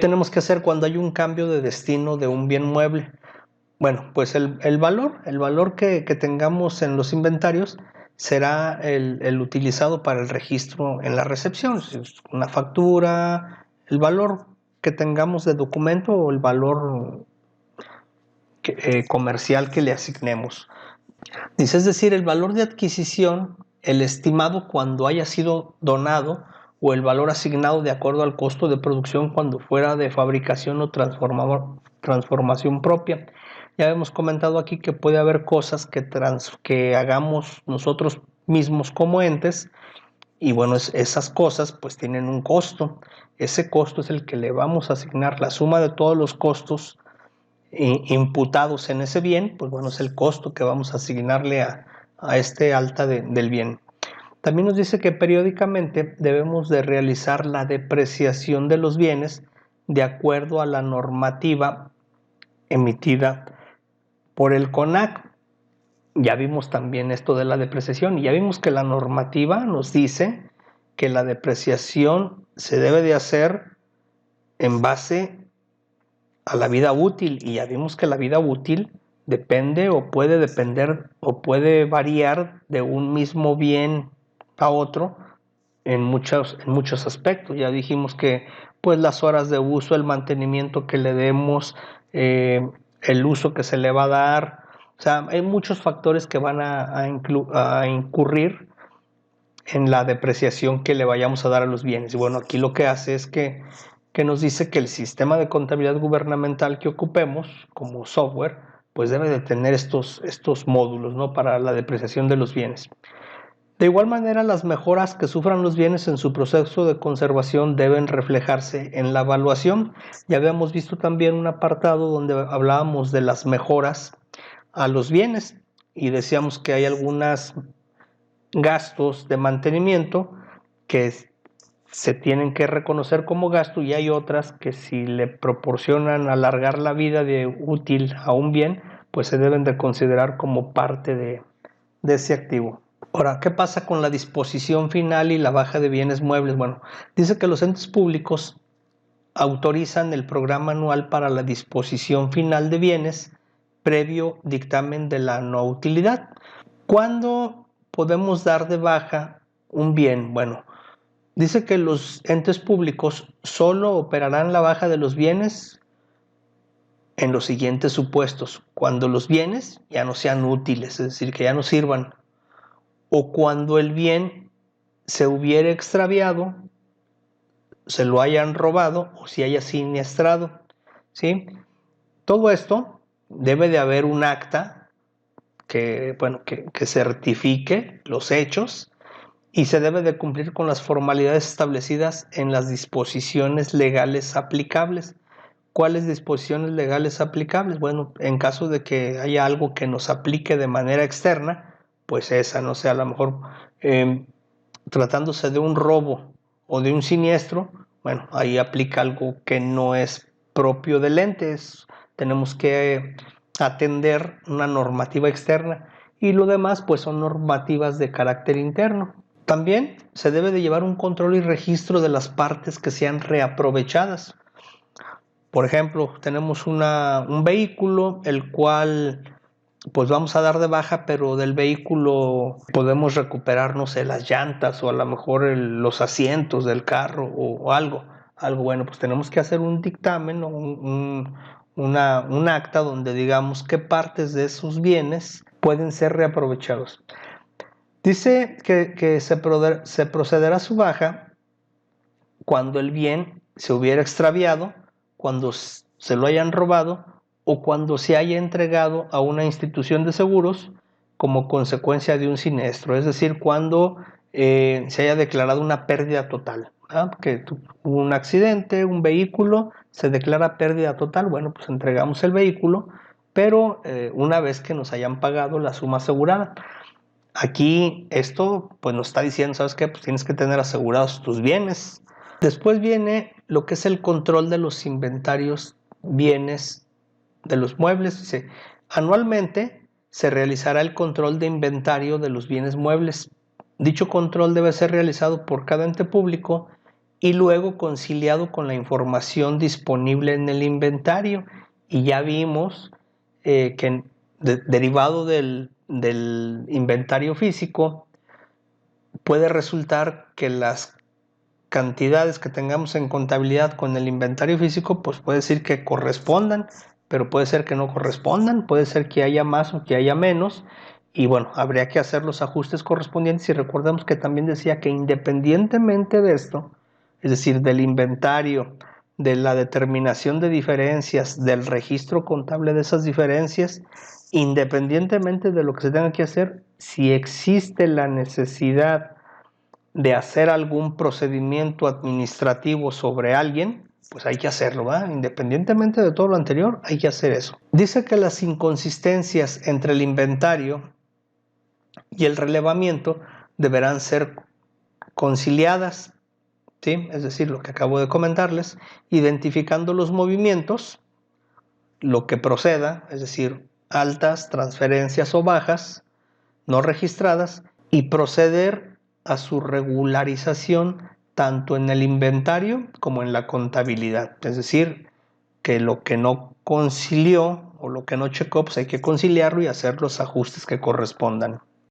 tenemos que hacer cuando hay un cambio de destino de un bien mueble? Bueno, pues el valor que tengamos en los inventarios será el utilizado para el registro en la recepción. Si es una factura, el valor que tengamos de documento o el valor comercial que le asignemos. Dice, es decir, el valor de adquisición, el estimado cuando haya sido donado o el valor asignado de acuerdo al costo de producción cuando fuera de fabricación o transformación propia. Ya hemos comentado aquí que puede haber cosas que hagamos nosotros mismos como entes y bueno, esas cosas pues tienen un costo. Ese costo es el que le vamos a asignar, la suma de todos los costos imputados en ese bien, pues bueno, es el costo que vamos a asignarle a este alta del bien. También nos dice que periódicamente debemos de realizar la depreciación de los bienes de acuerdo a la normativa emitida por el CONAC. Ya vimos también esto de la depreciación y ya vimos que la normativa nos dice que la depreciación se debe de hacer en base a la vida útil y ya vimos que la vida útil depende o puede depender o puede variar de un mismo bien a otro en muchos aspectos. Ya dijimos que pues las horas de uso, el mantenimiento que le demos, el uso que se le va a dar, o sea, hay muchos factores que van a incurrir en la depreciación que le vayamos a dar a los bienes. Y bueno, aquí lo que hace es que nos dice que el sistema de contabilidad gubernamental que ocupemos como software, pues debe de tener estos módulos, ¿no?, para la depreciación de los bienes. De igual manera, las mejoras que sufran los bienes en su proceso de conservación deben reflejarse en la evaluación. Ya habíamos visto también un apartado donde hablábamos de las mejoras a los bienes y decíamos que hay algunas gastos de mantenimiento que se tienen que reconocer como gasto y hay otras que si le proporcionan alargar la vida de útil a un bien, pues se deben de considerar como parte de ese activo. Ahora, ¿qué pasa con la disposición final y la baja de bienes muebles? Bueno, dice que los entes públicos autorizan el programa anual para la disposición final de bienes previo dictamen de la no utilidad. ¿Cuándo podemos dar de baja un bien? Bueno, dice que los entes públicos solo operarán la baja de los bienes en los siguientes supuestos: cuando los bienes ya no sean útiles, es decir, que ya no sirvan, o cuando el bien se hubiera extraviado, se lo hayan robado o se haya siniestrado, ¿sí? Todo esto debe de haber un acta que certifique los hechos y se debe de cumplir con las formalidades establecidas en las disposiciones legales aplicables. ¿Cuáles disposiciones legales aplicables? Bueno, en caso de que haya algo que nos aplique de manera externa, pues esa, no sé, a lo mejor tratándose de un robo o de un siniestro, bueno, ahí aplica algo que no es propio del ente, tenemos que atender una normativa externa y lo demás pues son normativas de carácter interno. También se debe de llevar un control y registro de las partes que sean reaprovechadas. Por ejemplo, tenemos un vehículo el cual pues vamos a dar de baja, pero del vehículo podemos recuperar, no sé, las llantas o a lo mejor los asientos del carro o algo. Bueno, pues tenemos que hacer un dictamen o un acta donde digamos qué partes de esos bienes pueden ser reaprovechados. Dice que se procederá a su baja cuando el bien se hubiera extraviado, cuando se lo hayan robado o cuando se haya entregado a una institución de seguros como consecuencia de un siniestro, es decir, cuando se haya declarado una pérdida total, ¿verdad? Que hubo un accidente, un vehículo, se declara pérdida total, bueno, pues entregamos el vehículo, pero una vez que nos hayan pagado la suma asegurada. Aquí esto pues nos está diciendo, ¿sabes qué? Pues tienes que tener asegurados tus bienes. Después viene lo que es el control de los inventarios, bienes de los muebles. Dice, anualmente se realizará el control de inventario de los bienes muebles. Dicho control debe ser realizado por cada ente público y luego conciliado con la información disponible en el inventario. Y ya vimos que derivado del inventario físico, puede resultar que las cantidades que tengamos en contabilidad con el inventario físico, pues puede decir que correspondan, pero puede ser que no correspondan, puede ser que haya más o que haya menos, y bueno, habría que hacer los ajustes correspondientes. Y recordemos que también decía que independientemente de esto, es decir, del inventario, de la determinación de diferencias, del registro contable de esas diferencias, independientemente de lo que se tenga que hacer, si existe la necesidad de hacer algún procedimiento administrativo sobre alguien, pues hay que hacerlo, ¿verdad? Independientemente de todo lo anterior, hay que hacer eso. Dice que las inconsistencias entre el inventario y el relevamiento deberán ser conciliadas, ¿sí? Es decir, lo que acabo de comentarles, identificando los movimientos, lo que proceda, es decir, altas, transferencias o bajas no registradas, y proceder a su regularización tanto en el inventario como en la contabilidad. Es decir, que lo que no concilió o lo que no checó, pues hay que conciliarlo y hacer los ajustes que correspondan.